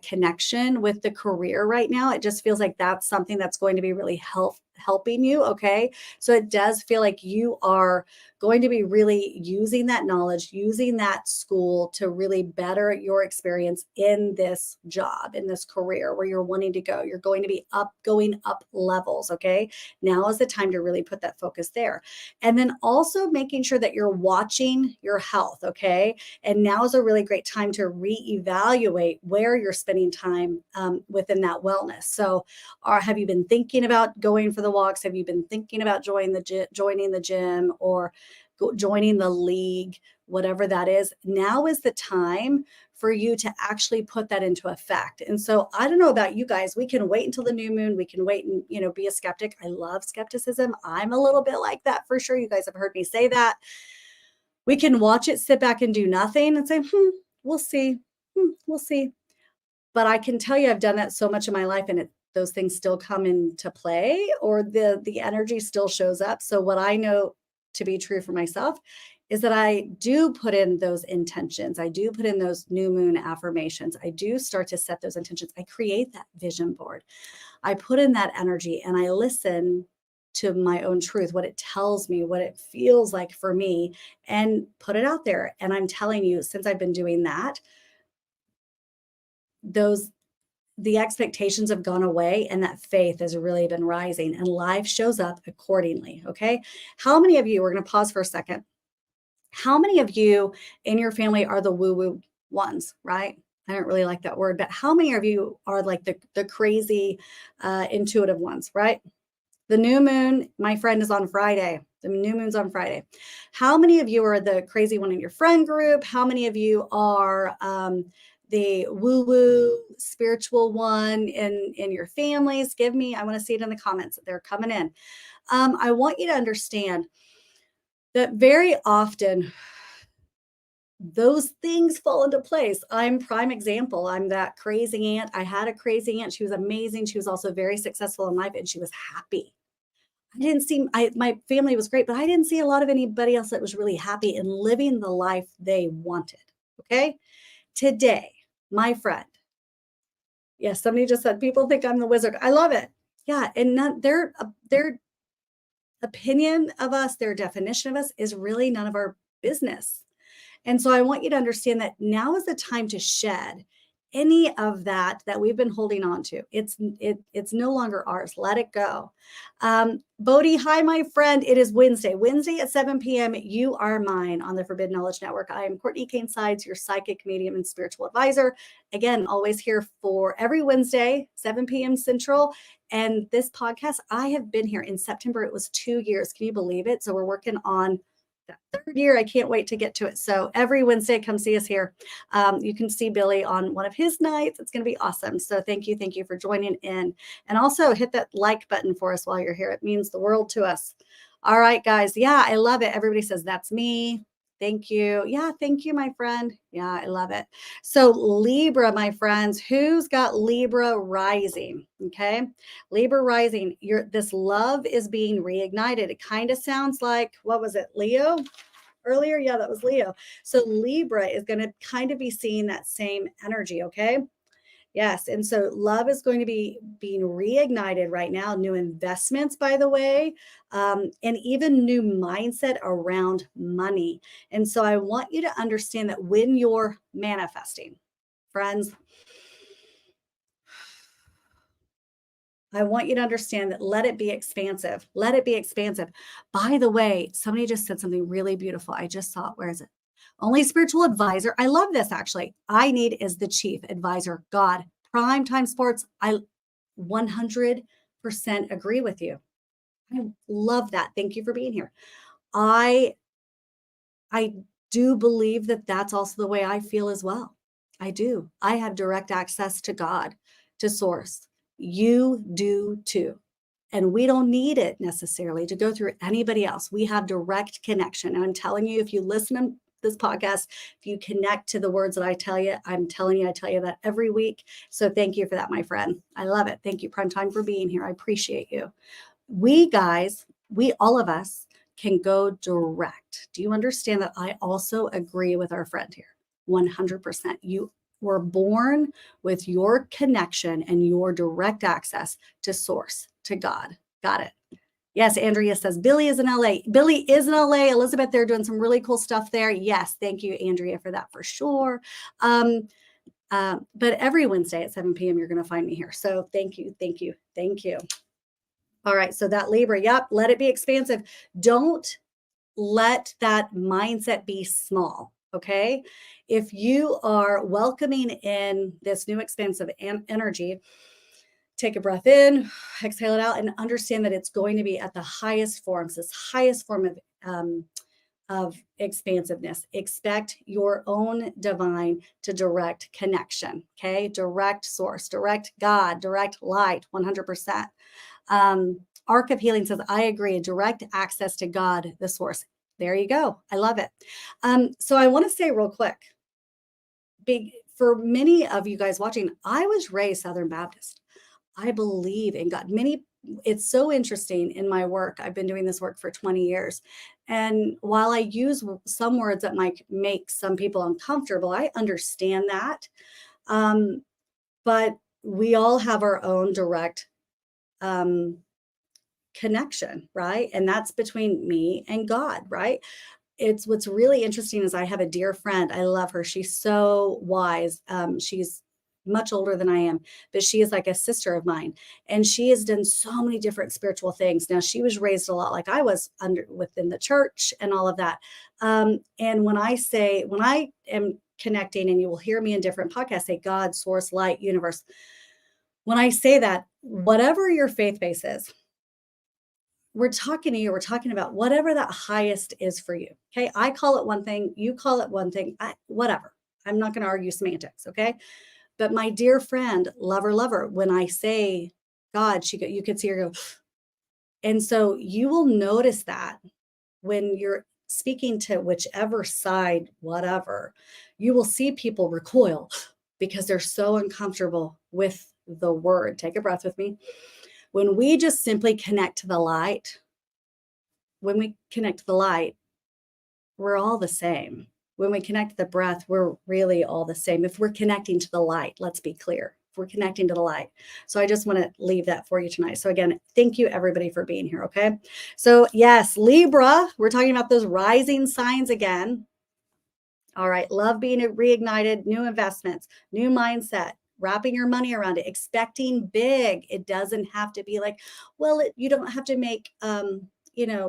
connection with the career right now. It just feels like that's something that's going to be really helping you. Okay. So it does feel like you are going to be really using that knowledge, using that school to really better your experience in this job, in this career where you're wanting to go. You're going to be going up levels. Okay. Now is the time to really put that focus there. And then also making sure that you're watching your health. Okay. And now is a really great time to reevaluate where you're spending time within that wellness. So have you been thinking about going for the walks? Have you been thinking about joining the gym or joining the league, whatever that is? Now is the time for you to actually put that into effect. And so I don't know about you guys, we can wait until the new moon. We can wait and, be a skeptic. I love skepticism. I'm a little bit like that for sure. You guys have heard me say that. We can watch it, sit back and do nothing and say, we'll see. We'll see. But I can tell you, I've done that so much in my life, and those things still come into play, or the energy still shows up. So what I know to be true for myself is that I do put in those intentions. I do put in those new moon affirmations. I do start to set those intentions. I create that vision board. I put in that energy and I listen to my own truth, what it tells me, what it feels like for me, and put it out there. And I'm telling you, since I've been doing that, the expectations have gone away and that faith has really been rising and life shows up accordingly. Okay. How many of you, we're going to pause for a second. How many of you in your family are the woo-woo ones, right? I don't really like that word, but how many of you are like the crazy, intuitive ones, right? The new moon, my friend, is on Friday. The new moon's on Friday. How many of you are the crazy one in your friend group? How many of you are the woo-woo spiritual one in your families? I want to see it in the comments. They're coming in. I want you to understand that very often those things fall into place. I'm prime example. I'm that crazy aunt. I had a crazy aunt. She was amazing. She was also very successful in life and she was happy. My family was great, but I didn't see a lot of anybody else that was really happy and living the life they wanted. Okay. Today, my friend, yes, somebody just said people think I'm the wizard. I love it. Yeah. And not their opinion of us, their definition of us is really none of our business. And so I want you to understand that now is the time to shed any of that we've been holding on to. It's no longer ours. Let it go. Bodhi, hi, my friend. It is Wednesday. Wednesday at 7 p.m. You are mine on the Forbidden Knowledge Network. I am Cortney Kane Sides, your psychic, medium, and spiritual advisor. Again, always here for every Wednesday, 7 p.m. Central. And this podcast, I have been here in September. It was 2 years. Can you believe it? So we're working on that third year. I can't wait to get to it. So every Wednesday, come see us here. You can see Billy on one of his nights. It's going to be awesome. So thank you. Thank you for joining in. And also hit that like button for us while you're here. It means the world to us. All right, guys. Yeah, I love it. Everybody says, that's me. Thank you. Yeah, thank you, my friend. Yeah, I love it. So Libra, my friends, who's got Libra rising? Okay. Libra rising, this love is being reignited. It kind of sounds like, what was it, Leo? Earlier? Yeah, that was Leo. So Libra is going to kind of be seeing that same energy. Okay. Yes. And so love is going to be being reignited right now. New investments, by the way, and even new mindset around money. And so I want you to understand that when you're manifesting, friends, I want you to understand that let it be expansive. Let it be expansive. By the way, somebody just said something really beautiful. I just saw it. Where is it? Only spiritual advisor. I love this actually. I need is the chief advisor, God. Prime time sports. I 100% agree with you. I love that. Thank you for being here. I do believe that that's also the way I feel as well. I do. I have direct access to God, to source. You do too. And we don't need it necessarily to go through anybody else. We have direct connection. And I'm telling you, if you listen to this podcast, if you connect to the words that I tell you, I tell you that every week. So thank you for that, my friend. I love it. Thank you, Prime Time, for being here. I appreciate you. We guys, all of us can go direct. Do you understand that I also agree with our friend here? 100%. You were born with your connection and your direct access to source, to God. Got it. Yes, Andrea says, Billy is in LA. Billy is in LA. Elizabeth, they're doing some really cool stuff there. Yes, thank you, Andrea, for that for sure. But every Wednesday at 7 p.m., you're going to find me here. So thank you, thank you, thank you. All right, so that Libra, yep, let it be expansive. Don't let that mindset be small, okay? If you are welcoming in this new expansive energy, take a breath in, exhale it out, and understand that it's going to be at the highest forms, this highest form of expansiveness. Expect your own divine to direct connection, okay? Direct source, direct God, direct light, 100%. Arc of Healing says, I agree, direct access to God, the source. There you go. I love it. So I want to say real quick, for many of you guys watching, I was raised Southern Baptist. I believe in God. It's so interesting in my work. I've been doing this work for 20 years. And while I use some words that might make some people uncomfortable, I understand that. But we all have our own direct connection, right? And that's between me and God, right? It's what's really interesting is I have a dear friend. I love her. She's so wise. She's much older than I am, but she is like a sister of mine. And she has done so many different spiritual things. Now, she was raised a lot like I was within the church and all of that. And when I am connecting, and you will hear me in different podcasts say God, source, light, universe. When I say that, whatever your faith base is, we're talking to you, we're talking about whatever that highest is for you. Okay. I call it one thing, you call it one thing, whatever. I'm not going to argue semantics. Okay. But my dear friend, lover, when I say God, you could see her go. And so you will notice that when you're speaking to whichever side, whatever, you will see people recoil because they're so uncomfortable with the word. Take a breath with me. When we just simply connect to the light, we're all the same. when we connect to the breath, we're really all the same. If we're connecting to the light, let's be clear. If we're connecting to the light. So I just want to leave that for you tonight. So again, thank you everybody for being here. Okay. So yes, Libra, we're talking about those rising signs again. All right. Love being reignited, new investments, new mindset, wrapping your money around it, expecting big. It doesn't have to be like, well, you don't have to make,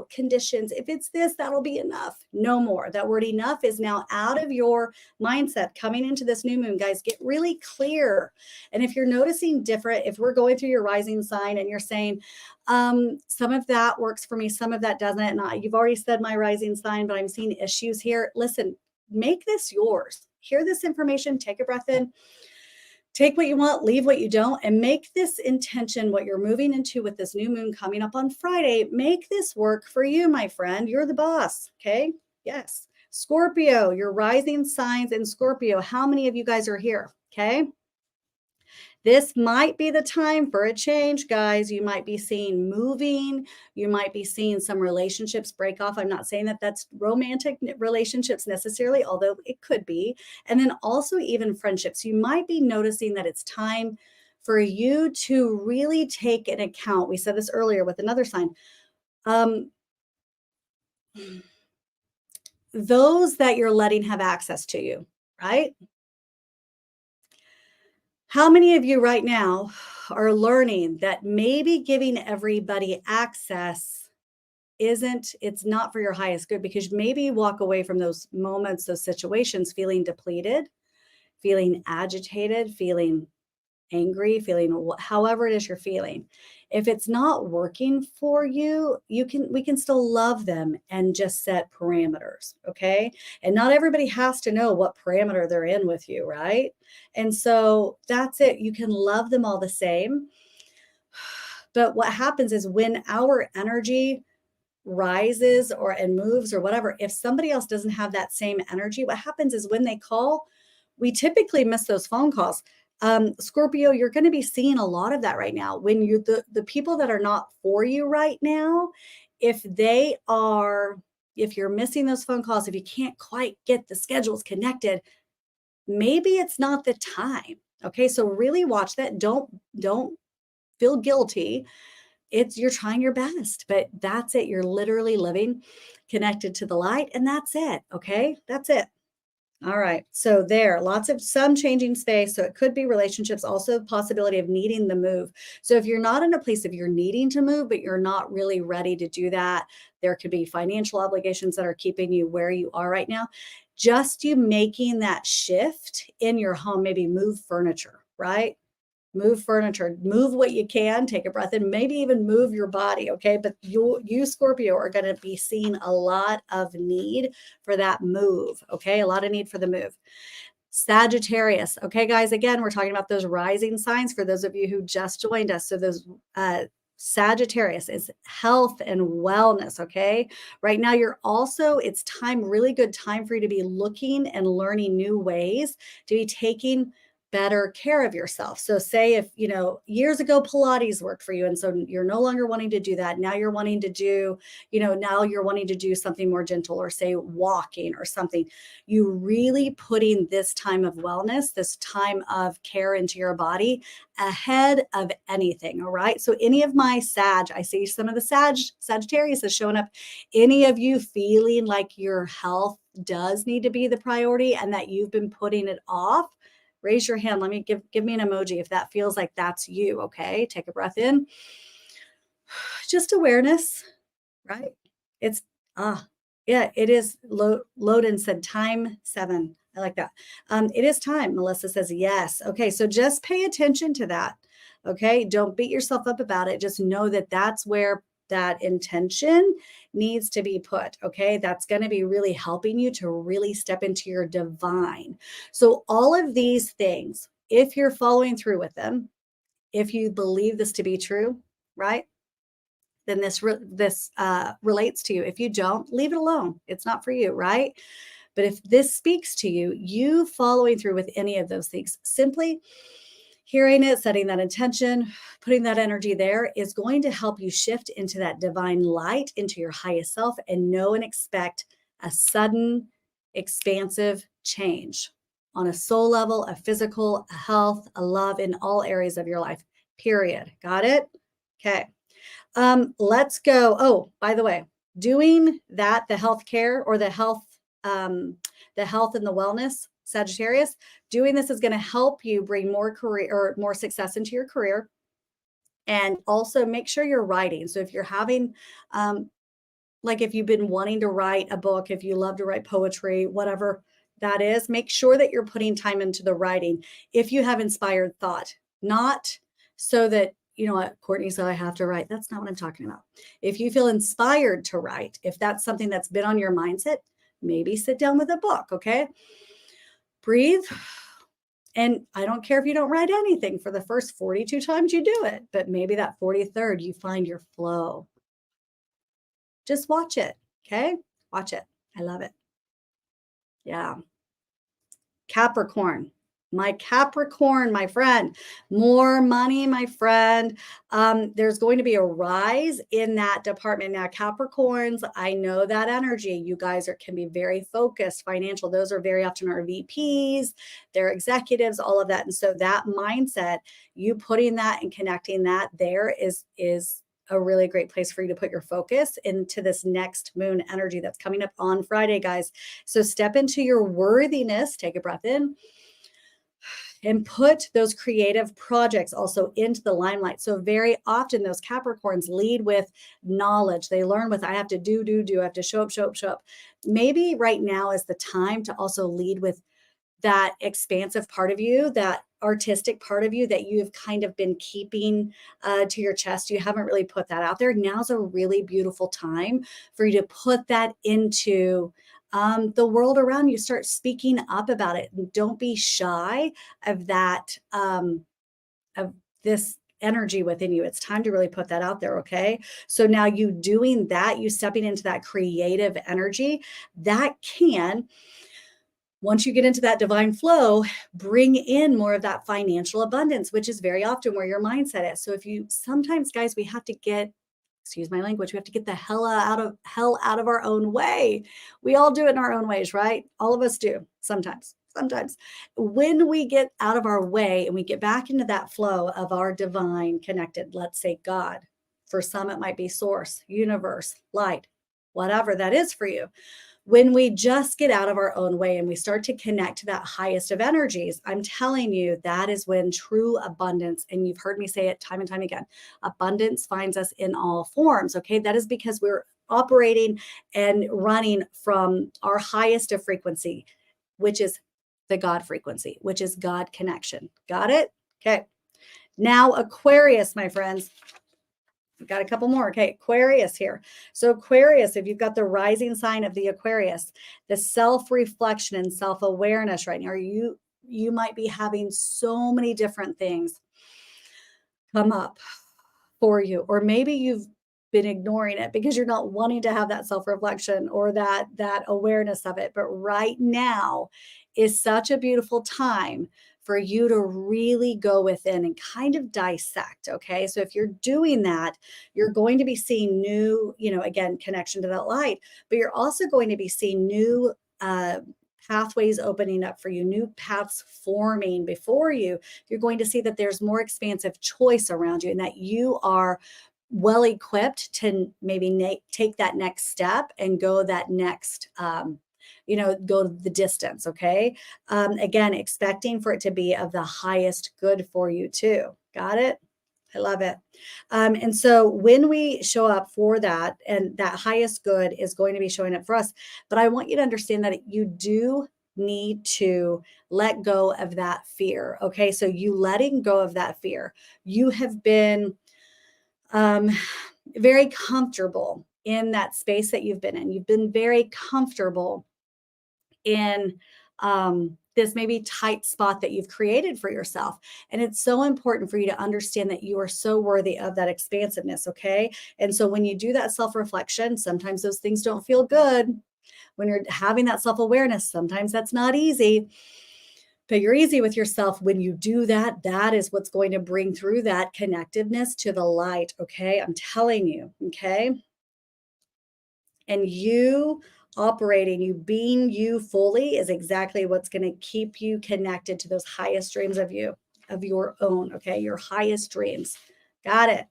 conditions. If it's this, that'll be enough. No more. That word enough is now out of your mindset coming into this new moon. Guys, get really clear. And if you're noticing different, if we're going through your rising sign and you're saying, some of that works for me, some of that doesn't. And you've already said my rising sign, but I'm seeing issues here. Listen, make this yours. Hear this information, take a breath in, take what you want, leave what you don't, and make this intention, what you're moving into with this new moon coming up on Friday, make this work for you, my friend. You're the boss, okay? Yes. Scorpio, your rising signs in Scorpio. How many of you guys are here, okay? This might be the time for a change, guys. You might be seeing moving. You might be seeing some relationships break off. I'm not saying that that's romantic relationships necessarily, although it could be. And then also even friendships. You might be noticing that it's time for you to really take an account. We said this earlier with another sign. Those that you're letting have access to you, right? How many of you right now are learning that maybe giving everybody access it's not for your highest good, because maybe you walk away from those moments, those situations feeling depleted, feeling agitated, feeling angry, feeling however it is you're feeling. If it's not working for you, we can still love them and just set parameters, okay? And not everybody has to know what parameter they're in with you, right? And so that's it. You can love them all the same. But what happens is when our energy rises and moves or whatever, if somebody else doesn't have that same energy, what happens is when they call, we typically miss those phone calls. Scorpio, you're going to be seeing a lot of that right now. When you the people that are not for you right now, if you're missing those phone calls, if you can't quite get the schedules connected, maybe it's not the time. Okay, so really watch that. Don't feel guilty. You're trying your best, but that's it. You're literally living connected to the light, and that's it. Okay, that's it. All right. So lots of some changing space. So it could be relationships, also the possibility of needing the move. So if you're not in a place of you're needing to move, but you're not really ready to do that, there could be financial obligations that are keeping you where you are right now. Just you making that shift in your home, maybe move furniture, right? Move furniture, move what you can, take a breath in, maybe even move your body. Okay. But you Scorpio are going to be seeing a lot of need for that move. Okay. A lot of need for the move. Sagittarius. Okay, guys, again, we're talking about those rising signs for those of you who just joined us. So those, Sagittarius is health and wellness. Okay. Right now, it's time, really good time for you to be looking and learning new ways to be taking better care of yourself. So say if, years ago Pilates worked for you and so you're no longer wanting to do that. Now you're wanting to do, now you're wanting to do something more gentle, or say walking or something. You really putting this time of wellness, this time of care into your body ahead of anything. All right. So any of my I see some of the Sagittarius is showing up. Any of you feeling like your health does need to be the priority and that you've been putting it off, raise your hand. Let me give me an emoji if that feels like that's you. Okay. Take a breath in. Just awareness, right? It's, yeah, it is. Loden said time 7. I like that. It is time. Melissa says yes. Okay. So just pay attention to that. Okay. Don't beat yourself up about it. Just know that that's where that intention needs to be put. Okay. That's going to be really helping you to really step into your divine. So all of these things, if you're following through with them, if you believe this to be true, right? Then this relates to you. If you don't, leave it alone. It's not for you, right? But if this speaks to you, you following through with any of those things, simply hearing it, setting that intention, putting that energy there is going to help you shift into that divine light, into your highest self, and know and expect a sudden expansive change on a soul level, a physical, a health, a love, in all areas of your life, period. Got it? Okay. Let's go. Oh, by the way, doing that, the healthcare or the health and the wellness, Sagittarius, doing this is going to help you bring more career or more success into your career. And also make sure you're writing. So if you're having, like if you've been wanting to write a book, if you love to write poetry, whatever that is, make sure that you're putting time into the writing. If you have inspired thought, not so that, you know what, Courtney said I have to write. That's not what I'm talking about. If you feel inspired to write, if that's something that's been on your mindset, maybe sit down with a book, okay? Breathe. And I don't care if you don't write anything for the first 42 times you do it, but maybe that 43rd, you find your flow. Just watch it, okay? Watch it. I love it. Yeah. Capricorn. My Capricorn, my friend, more money, my friend. There's going to be a rise in that department. Now, Capricorns, I know that energy. You guys can be very focused, financial. Those are very often our VPs, their executives, all of that. And so that mindset, you putting that and connecting that there is a really great place for you to put your focus into this next moon energy that's coming up on Friday, guys. So step into your worthiness, take a breath in, and put those creative projects also into the limelight. So very often those Capricorns lead with knowledge. They learn with, I have to do. I have to show up. Maybe right now is the time to also lead with that expansive part of you, that artistic part of you that you've kind of been keeping to your chest. You haven't really put that out there. Now's a really beautiful time for you to put that into the world around you. Start speaking up about it. And don't be shy of that, of this energy within you. It's time to really put that out there. Okay. So now you doing that, you stepping into that creative energy that can, once you get into that divine flow, bring in more of that financial abundance, which is very often where your mindset is. So if you, sometimes guys, we have to get, excuse my language, we have to get the hell out of our own way. We all do it in our own ways, right? All of us do sometimes. When we get out of our way and we get back into that flow of our divine connected, let's say God, for some, it might be source, universe, light, whatever that is for you. When we just get out of our own way and we start to connect to that highest of energies, I'm telling you, that is when true abundance, and you've heard me say it time and time again, abundance finds us in all forms. Okay. That is because we're operating and running from our highest of frequency, which is the God frequency, which is God connection. Got it? Okay. Now, Aquarius, my friends. We've got a couple more. Okay, Aquarius here. So Aquarius, if you've got the rising sign of the Aquarius, the self-reflection and self-awareness right now, you might be having so many different things come up for you, or maybe you've been ignoring it because you're not wanting to have that self-reflection or that awareness of it. But right now is such a beautiful time for you to really go within and kind of dissect. Okay. So if you're doing that, you're going to be seeing new, again, connection to that light, but you're also going to be seeing new pathways opening up for you, new paths forming before you. You're going to see that there's more expansive choice around you and that you are well equipped to maybe take that next step and go that next, go the distance. Okay. Again, expecting for it to be of the highest good for you too. Got it? I love it. And so when we show up for that, and that highest good is going to be showing up for us, but I want you to understand that you do need to let go of that fear. Okay. So you letting go of that fear, you have been very comfortable in that space that you've been in. You've been very comfortable in this maybe tight spot that you've created for yourself. And it's so important for you to understand that you are so worthy of that expansiveness. Okay. And so when you do that self-reflection, sometimes those things don't feel good. When you're having that self-awareness, sometimes that's not easy. But you're easy with yourself when you do that. That is what's going to bring through that connectiveness to the light. Okay. I'm telling you. Okay. And you operating, you being you fully is exactly what's going to keep you connected to those highest dreams of you, of your own, okay? Your highest dreams. Got it.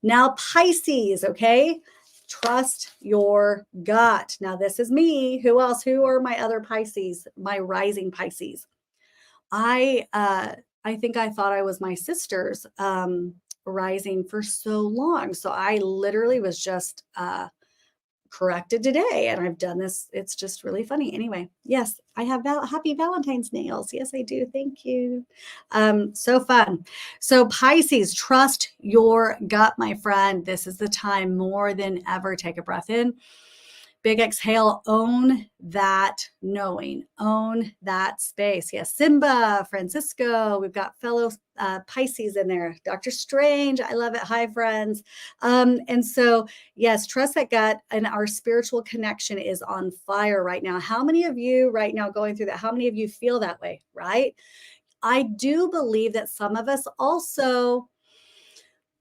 Now, Pisces, okay? Trust your gut. Now, this is me. Who else? Who are my other Pisces? My rising Pisces. I think I thought I was my sister's rising for so long. So I literally was just corrected today, and I've done this. It's just really funny. Anyway, yes, I have happy Valentine's nails. Yes, I do. Thank you. So fun. So Pisces, trust your gut, my friend. This is the time more than ever. Take a breath in. Big exhale, own that knowing, own that space. Yes, Simba, Francisco, we've got fellow Pisces in there. Dr. Strange, I love it. Hi, friends. And so, yes, trust that gut, and our spiritual connection is on fire right now. How many of you right now going through that? How many of you feel that way, right? I do believe that some of us also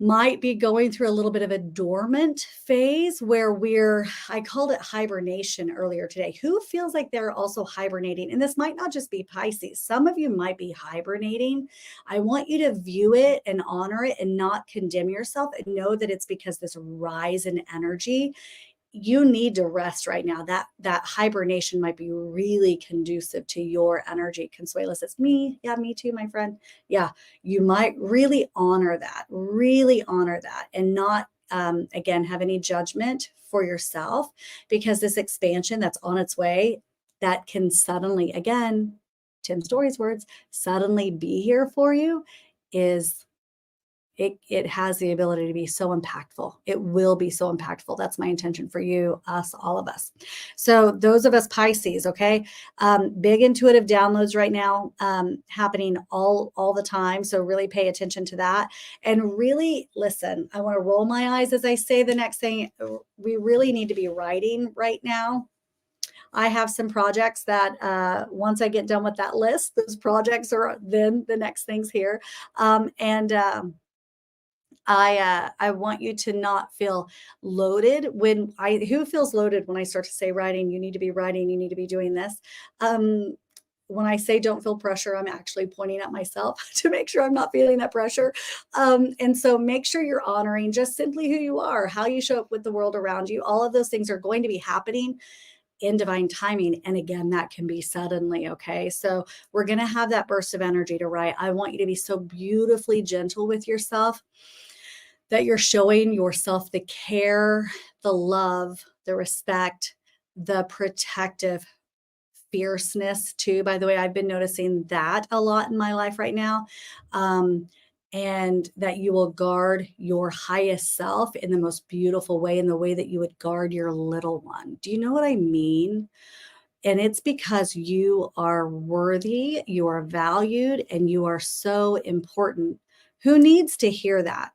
might be going through a little bit of a dormant phase where I called it hibernation earlier today. Who feels like they're also hibernating? And this might not just be Pisces. Some of you might be hibernating. I want you to view it and honor it and not condemn yourself, and know that it's because this rise in energy, you need to rest right now. That hibernation might be really conducive to your energy. Consuela says, me. Yeah, me too, my friend. Yeah, you might really honor that, and not, again, have any judgment for yourself, because this expansion that's on its way, that can suddenly, again, Tim Story's words, suddenly be here for you, is it has the ability to be so impactful. It will be so impactful. That's my intention for you, us, all of us. So those of us Pisces, okay, big intuitive downloads right now, happening all the time. So really pay attention to that, and really listen. I want to roll my eyes as I say the next thing. We really need to be writing right now. I have some projects that once I get done with that list, those projects are then the next things here. I want you to not feel loaded who feels loaded when I start to say writing, you need to be writing, you need to be doing this. When I say don't feel pressure, I'm actually pointing at myself to make sure I'm not feeling that pressure. And so make sure you're honoring just simply who you are, how you show up with the world around you. All of those things are going to be happening in divine timing. And again, that can be suddenly, okay? So we're going to have that burst of energy to write. I want you to be so beautifully gentle with yourself, that you're showing yourself the care, the love, the respect, the protective fierceness too. By the way, I've been noticing that a lot in my life right now. And that you will guard your highest self in the most beautiful way, in the way that you would guard your little one. Do you know what I mean? And it's because you are worthy, you are valued, and you are so important. Who needs to hear that?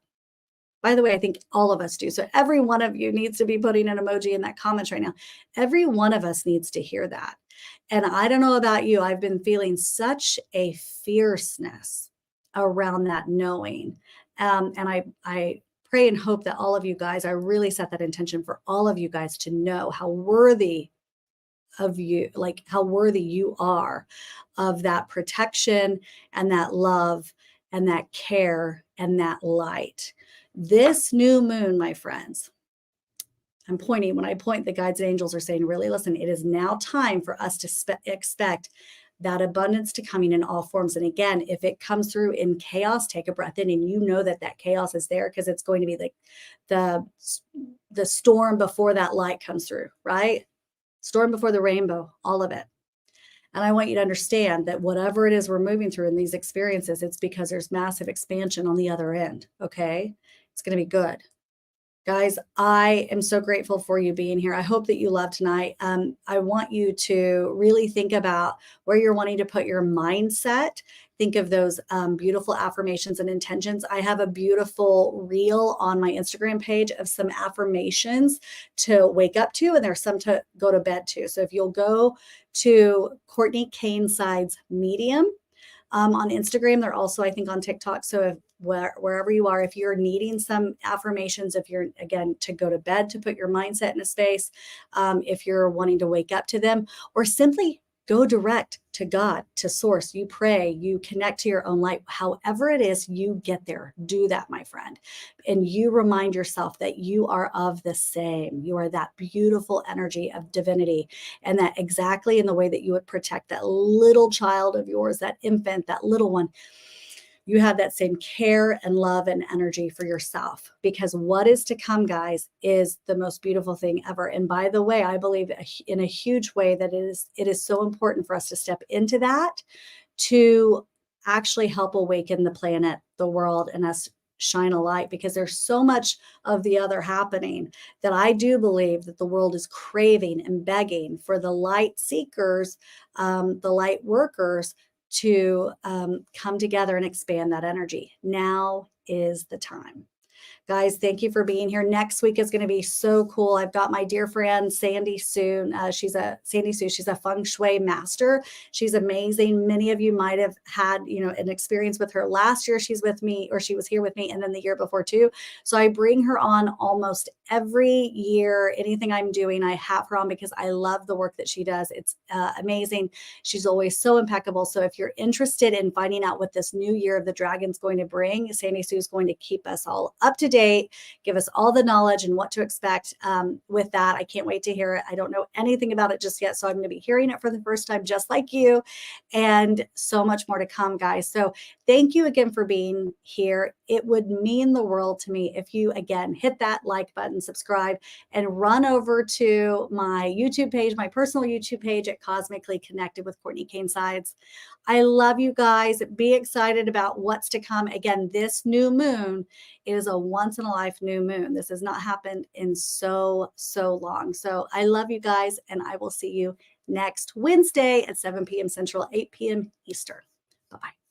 By the way, I think all of us do. So every one of you needs to be putting an emoji in that comments right now. Every one of us needs to hear that. And I don't know about you, I've been feeling such a fierceness around that knowing. And I pray and hope that all of you guys, I really set that intention for all of you guys to know how worthy of you, like how worthy you are of that protection and that love and that care and that light. This new moon, my friends, I'm pointing, when I point, the guides and angels are saying, really listen, it is now time for us to expect that abundance to coming in all forms. And again, if it comes through in chaos, take a breath in, and you know that that chaos is there, because it's going to be like the storm before that light comes through, right? Storm before the rainbow, all of it. And I want you to understand that whatever it is we're moving through in these experiences, it's because there's massive expansion on the other end, okay? It's going to be good. Guys, I am so grateful for you being here. I hope that you love tonight. I want you to really think about where you're wanting to put your mindset. Think of those beautiful affirmations and intentions. I have a beautiful reel on my Instagram page of some affirmations to wake up to, and there's some to go to bed to. So if you'll go to Cortney Kane Sides Medium, on Instagram, they're also, I think, on TikTok. So wherever you are, if you're needing some affirmations, if you're, again, to go to bed, to put your mindset in a space, if you're wanting to wake up to them, or simply go direct to God, to source. You pray, you connect to your own light. However it is you get there, do that, my friend. And you remind yourself that you are of the same. You are that beautiful energy of divinity. And that exactly in the way that you would protect that little child of yours, that infant, that little one, you have that same care and love and energy for yourself, because what is to come, guys, is the most beautiful thing ever. And by the way, I believe in a huge way that it is so important for us to step into that, to actually help awaken the planet, the world, and us shine a light, because there's so much of the other happening that I do believe that the world is craving and begging for the light seekers, the light workers, to come together and expand that energy. Now is the time. Guys, thank you for being here. Next week is going to be so cool. I've got my dear friend Sandy Sue. She's a feng shui master. She's amazing. Many of you might have had, an experience with her last year. She was here with me, and then the year before too. So I bring her on almost every year. Anything I'm doing, I have her on because I love the work that she does. It's amazing. She's always so impeccable. So if you're interested in finding out what this new year of the dragon's going to bring, Sandy Sue is going to keep us all up to date, give us all the knowledge and what to expect with that. I can't wait to hear it. I don't know anything about it just yet, so I'm going to be hearing it for the first time, just like you, and so much more to come, guys. So thank you again for being here. It would mean the world to me if you, again, hit that like button, subscribe, and run over to my YouTube page, my personal YouTube page at Cosmically Connected with Cortney Kane Sides. I love you guys. Be excited about what's to come. Again, this new moon is a once in a life new moon. This has not happened in so long. So I love you guys, and I will see you next Wednesday at 7 p.m. Central, 8 p.m. Eastern. Bye-bye.